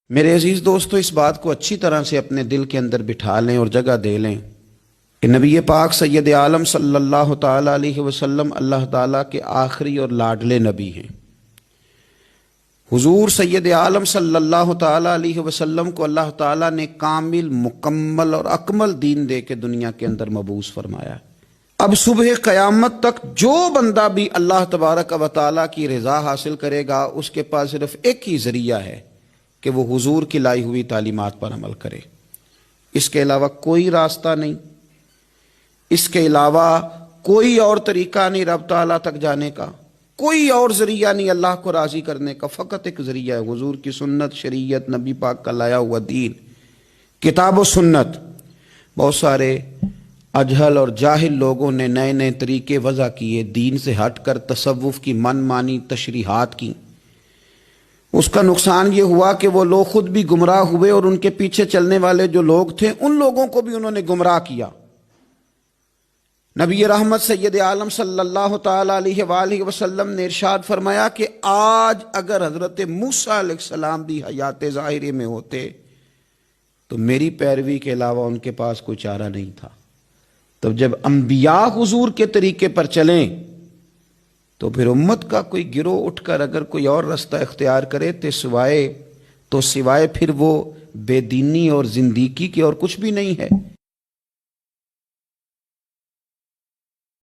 میرے عزیز دوستو، اس بات کو اچھی طرح سے اپنے دل کے اندر بٹھا لیں اور جگہ دے لیں کہ نبی پاک سید عالم صلی اللہ تعالیٰ علیہ وسلم اللہ تعالیٰ کے آخری اور لاڈلے نبی ہیں۔ حضور سید عالم صلی اللہ تعالیٰ علیہ وسلم کو اللہ تعالیٰ نے کامل، مکمل اور اکمل دین دے کے دنیا کے اندر مبعوث فرمایا۔ اب صبح قیامت تک جو بندہ بھی اللہ تبارک و تعالیٰ کی رضا حاصل کرے گا، اس کے پاس صرف ایک ہی ذریعہ ہے کہ وہ حضور کی لائی ہوئی تعلیمات پر عمل کرے۔ اس کے علاوہ کوئی راستہ نہیں، اس کے علاوہ کوئی اور طریقہ نہیں رب تعالیٰ تک جانے کا، کوئی اور ذریعہ نہیں اللہ کو راضی کرنے کا۔ فقط ایک ذریعہ ہے، حضور کی سنت، شریعت، نبی پاک کا لایا ہوا دین، کتاب و سنت۔ بہت سارے اجہل اور جاہل لوگوں نے نئے نئے طریقے وضع کیے، دین سے ہٹ کر تصوف کی من مانی تشریحات کی۔ اس کا نقصان یہ ہوا کہ وہ لوگ خود بھی گمراہ ہوئے اور ان کے پیچھے چلنے والے جو لوگ تھے ان لوگوں کو بھی انہوں نے گمراہ کیا۔ نبی رحمت سید عالم صلی اللہ تعالیٰ علیہ وآلہ وسلم نے ارشاد فرمایا کہ آج اگر حضرت موسیٰ علیہ السلام بھی حیات ظاہری میں ہوتے تو میری پیروی کے علاوہ ان کے پاس کوئی چارہ نہیں تھا۔ تو جب انبیاء حضور کے طریقے پر چلیں تو پھر امت کا کوئی گروہ اٹھ کر اگر کوئی اور راستہ اختیار کرے تو سوائے پھر وہ بے دینی اور زندگی کے اور کچھ بھی نہیں ہے۔